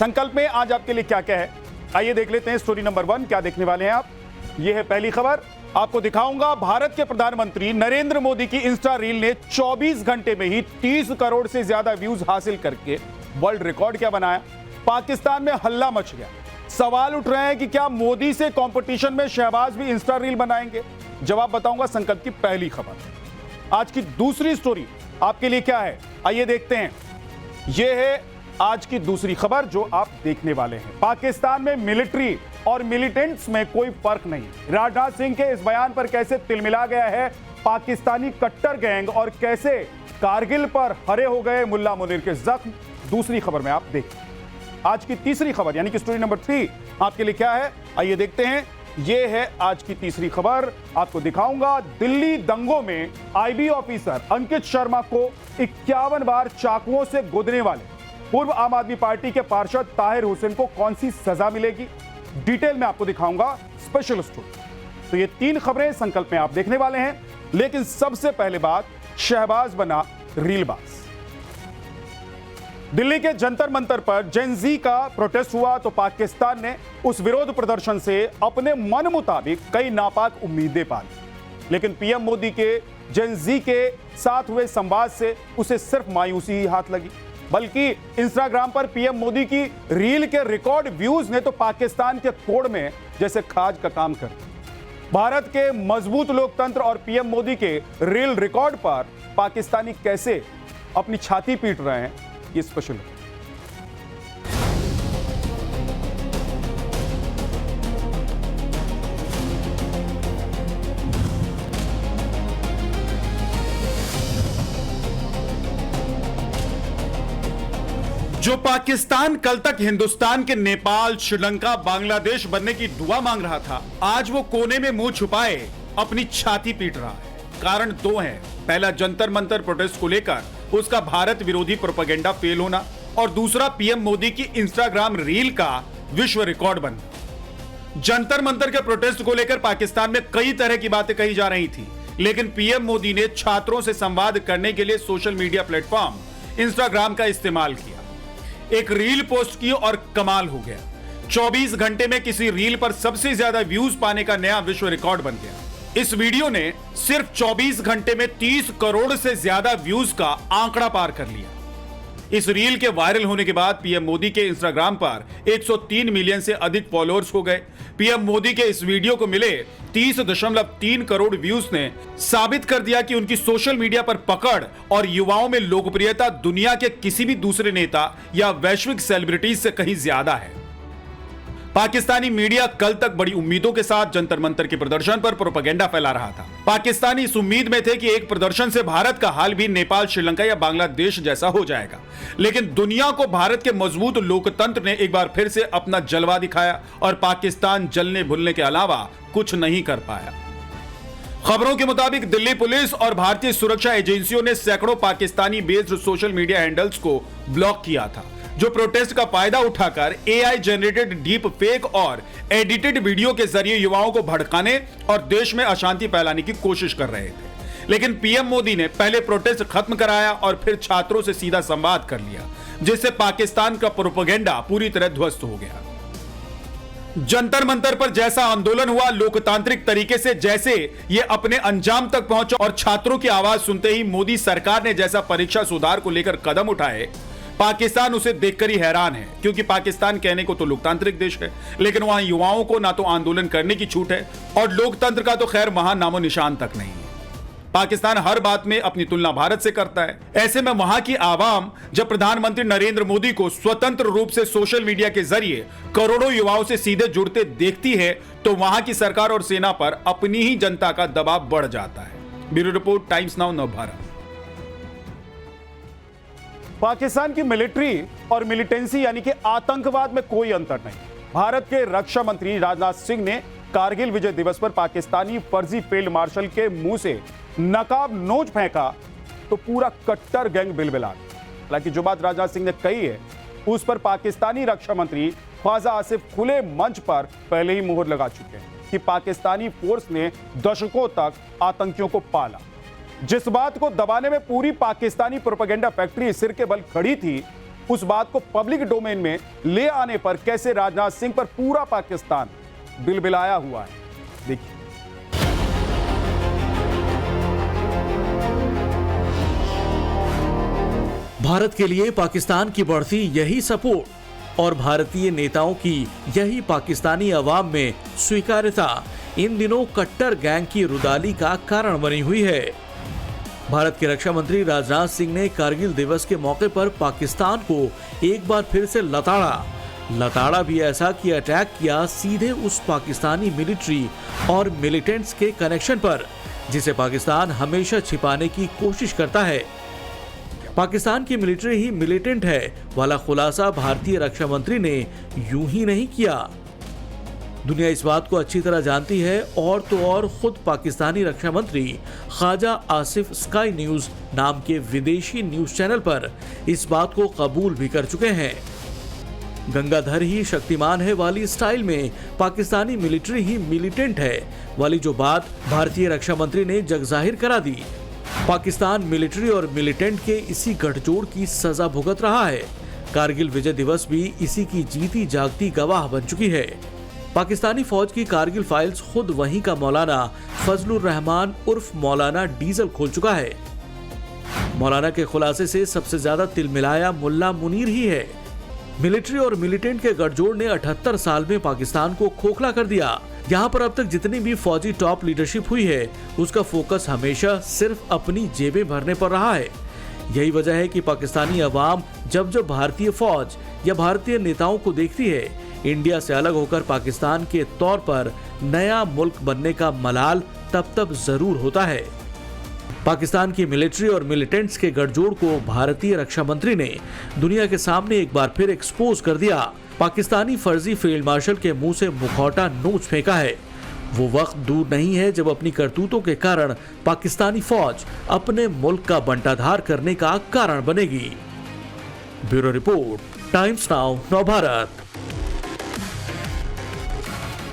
संकल्प में आज आपके लिए क्या क्या है, आइए देख लेते हैं। स्टोरी नंबर 1 क्या देखने वाले हैं आप। यह है पहली खबर, आपको दिखाऊंगा भारत के प्रधानमंत्री नरेंद्र मोदी की इंस्टा रील ने 24 घंटे में ही 30 करोड़ से ज्यादा व्यूज हासिल करके वर्ल्ड रिकॉर्ड क्या बनाया। पाकिस्तान में हल्ला मच गया, सवाल उठ रहे हैं कि क्या मोदी से कंपटीशन में शहबाज भी इंस्टा रील बनाएंगे। जवाब बताऊंगा संकल्प की पहली खबर। आज की दूसरी स्टोरी आपके लिए क्या है, आइए देखते हैं। यह है आज की दूसरी खबर जो आप देखने वाले हैं। पाकिस्तान में मिलिट्री और मिलिटेंट्स में कोई फर्क नहीं। राजनाथ सिंह के इस बयान पर कैसे तिलमिला गया है पाकिस्तानी कट्टर गैंग और कैसे कारगिल पर हरे हो गए मुल्ला मुनीर के जख्म, दूसरी खबर में आप देखिए। आज की तीसरी खबर यानी कि स्टोरी नंबर 3 आपके लिए क्या है, आइए देखते हैं। यह है आज की तीसरी खबर, आपको दिखाऊंगा दिल्ली दंगों में आईबी ऑफिसर अंकित शर्मा को 51 बार चाकुओं से गोदने वाले पूर्व आम आदमी पार्टी के पार्षद ताहिर हुसैन को कौन सी सजा मिलेगी, डिटेल में आपको दिखाऊंगा स्पेशल स्टोरी। तो ये 3 खबरें संकल्प में आप देखने वाले हैं, लेकिन सबसे पहले बात, शहबाज बना रीलबाज। दिल्ली के जंतर मंतर पर जेन जी का प्रोटेस्ट हुआ तो पाकिस्तान ने उस विरोध प्रदर्शन से अपने मन मुताबिक कई नापाक उम्मीदें पाली, लेकिन पीएम मोदी के जेन जी के साथ हुए संवाद से उसे सिर्फ मायूसी ही हाथ लगी। बल्कि इंस्टाग्राम पर पीएम मोदी की रील के रिकॉर्ड व्यूज ने तो पाकिस्तान के कोड में जैसे खाज का काम कर दिया। भारत के मजबूत लोकतंत्र और पीएम मोदी के रील रिकॉर्ड पर पाकिस्तानी कैसे अपनी छाती पीट रहे हैं, ये स्पेशल है। जो पाकिस्तान कल तक हिंदुस्तान के नेपाल, श्रीलंका, बांग्लादेश बनने की दुआ मांग रहा था, आज वो कोने में मुंह छुपाए अपनी छाती पीट रहा है। कारण 2 हैं। पहला, जंतर मंतर प्रोटेस्ट को लेकर उसका भारत विरोधी प्रोपेगेंडा फेल होना, और दूसरा पीएम मोदी की इंस्टाग्राम रील का विश्व रिकॉर्ड बनना। जंतर मंतर के प्रोटेस्ट को लेकर पाकिस्तान में कई तरह की बातें कही जा रही थी, लेकिन पीएम मोदी ने छात्रों से संवाद करने के लिए सोशल मीडिया प्लेटफॉर्म इंस्टाग्राम का इस्तेमाल किया। एक रील पोस्ट की और कमाल हो गया। 24 घंटे में किसी रील पर सबसे ज्यादा व्यूज पाने का नया विश्व रिकॉर्ड बन गया। इस वीडियो ने सिर्फ 24 घंटे में 30 करोड़ से ज्यादा व्यूज का आंकड़ा पार कर लिया। इस रील के वायरल होने के बाद पीएम मोदी के इंस्टाग्राम पर 103 मिलियन से अधिक फॉलोअर्स हो गए। पीएम मोदी के इस वीडियो को मिले 30.3 करोड़ व्यूज ने साबित कर दिया कि उनकी सोशल मीडिया पर पकड़ और युवाओं में लोकप्रियता दुनिया के किसी भी दूसरे नेता या वैश्विक सेलिब्रिटीज से कहीं ज्यादा है। पाकिस्तानी मीडिया कल तक बड़ी उम्मीदों के साथ जंतर मंतर के प्रदर्शन पर प्रोपेगेंडा फैला रहा था। पाकिस्तानी इस उम्मीद में थे कि एक प्रदर्शन से भारत का हाल भी नेपाल, श्रीलंका या बांग्लादेश जैसा हो जाएगा। लेकिन दुनिया को भारत के मजबूत लोकतंत्र ने एक बार फिर से अपना जलवा दिखाया और पाकिस्तान जलने भुलने के अलावा कुछ नहीं कर पाया। खबरों के मुताबिक दिल्ली पुलिस और भारतीय सुरक्षा एजेंसियों ने सैकड़ों Pakistani based social media handles को ब्लॉक किया था, जो प्रोटेस्ट का फायदा उठाकर एआई जनरेटेड डीप फेक और एडिटेड वीडियो के जरिए युवाओं को भड़काने और देश में अशांति फैलाने की कोशिश कर रहे थे। लेकिन पीएम मोदी ने पहले प्रोटेस्ट खत्म कराया और फिर छात्रों से सीधा संवाद कर लिया, जिससे पाकिस्तान का प्रोपेगेंडा पूरी तरह ध्वस्त हो गया। जंतर मंतर पर जैसा आंदोलन हुआ, लोकतांत्रिक तरीके से जैसे ये अपने अंजाम तक पहुंचा और छात्रों की आवाज सुनते ही मोदी सरकार ने जैसा परीक्षा सुधार को लेकर कदम उठाए, पाकिस्तान उसे देखकर ही हैरान है। क्योंकि पाकिस्तान कहने को तो लोकतांत्रिक देश है, लेकिन वहां युवाओं को ना तो आंदोलन करने की छूट है और लोकतंत्र का तो खैर वहां नामो निशान तक नहीं है। पाकिस्तान हर बात में अपनी तुलना भारत से करता है। ऐसे में वहां की आवाम जब प्रधानमंत्री नरेंद्र मोदी को स्वतंत्र रूप से सोशल मीडिया के जरिए करोड़ों युवाओं से सीधे जुड़ते देखती है, तो वहां की सरकार और सेना पर अपनी ही जनता का दबाव बढ़ जाता है। Bureau report, times now Navbharat. Pakistan की मिलिट्री और मिलिटेंसी यानी कि आतंकवाद में कोई अंतर नहीं। भारत के रक्षा मंत्री राजनाथ सिंह ने कारगिल विजय दिवस पर पाकिस्तानी फर्जी फील्ड मार्शल के मुंह से नकाब नोच फेंका तो पूरा कट्टर गैंग बिलबिला। हालांकि जो बात राजनाथ सिंह ने कही है उस पर पाकिस्तानी रक्षा मंत्री ख्वाजा आसिफ खुले मंच पर पहले ही मुहर लगा चुके हैं कि पाकिस्तानी फोर्स ने दशकों तक आतंकियों को पाला। जिस बात को दबाने में पूरी पाकिस्तानी प्रोपेगेंडा फैक्ट्री सिर के बल खड़ी थी, उस बात को पब्लिक डोमेन में ले आने पर कैसे राजनाथ सिंह पर पूरा पाकिस्तान बिलबिलाया हुआ है। देखिए, भारत के लिए पाकिस्तान की बढ़ती यही सपोर्ट और भारतीय नेताओं की यही पाकिस्तानी अवाम में स्वीकार्यता इन दिनों कट्टर गैंग की रुदाली का कारण बनी हुई है। भारत के रक्षा मंत्री राजनाथ सिंह ने कारगिल दिवस के मौके पर पाकिस्तान को एक बार फिर से लताड़ा भी ऐसा कि अटैक किया सीधे उस पाकिस्तानी मिलिट्री और मिलिटेंट्स के कनेक्शन पर, जिसे पाकिस्तान हमेशा छिपाने की कोशिश करता है। पाकिस्तान की मिलिट्री ही मिलिटेंट है वाला खुलासा भारतीय रक्षा मंत्री ने यूं ही नहीं किया। दुनिया इस बात को अच्छी तरह जानती है और तो और खुद पाकिस्तानी रक्षा मंत्री ख्वाजा आसिफ स्काई न्यूज नाम के विदेशी न्यूज चैनल पर इस बात को कबूल भी कर चुके हैं। गंगाधर ही शक्तिमान है वाली स्टाइल में पाकिस्तानी मिलिट्री ही मिलिटेंट है वाली जो बात भारतीय रक्षा मंत्री ने जग जाहिर करा दी। पाकिस्तान मिलिट्री और मिलिटेंट के इसी गठजोड़ की सजा भुगत रहा है। कारगिल विजय दिवस भी इसी की जीती जागती गवाह बन चुकी है। पाकिस्तानी फौज की कारगिल फाइल्स खुद वहीं का मौलाना फजलुर रहमान उर्फ मौलाना डीजल खोल चुका है। मौलाना के खुलासे से सबसे ज्यादा तिलमिलाया मुल्ला मुनीर ही है। मिलिट्री और मिलिटेंट के गठजोड़ ने 78 साल में पाकिस्तान को खोखला कर दिया। यहाँ पर अब तक जितनी भी फौजी टॉप लीडरशिप हुई है उसका फोकस हमेशा सिर्फ अपनी जेबें भरने पर रहा है। यही वजह है कि पाकिस्तानी अवाम जब जब भारतीय फौज या भारतीय नेताओं को देखती है, इंडिया से अलग होकर पाकिस्तान के तौर पर नया मुल्क बनने का मलाल तब जरूर होता है। पाकिस्तान की मिलिट्री और मिलिटेंट्स के गठजोड़ को भारतीय रक्षा मंत्री ने दुनिया के सामने एक बार फिर एक्सपोज कर दिया। पाकिस्तानी फर्जी फील्ड मार्शल के मुंह से मुखौटा नोच फेंका है। वो वक्त दूर नहीं है जब अपनी करतूतों के कारण पाकिस्तानी फौज अपने मुल्क का बंटाधार करने का कारण बनेगी। ब्यूरो रिपोर्ट, टाइम्स नाउ, नव भारत।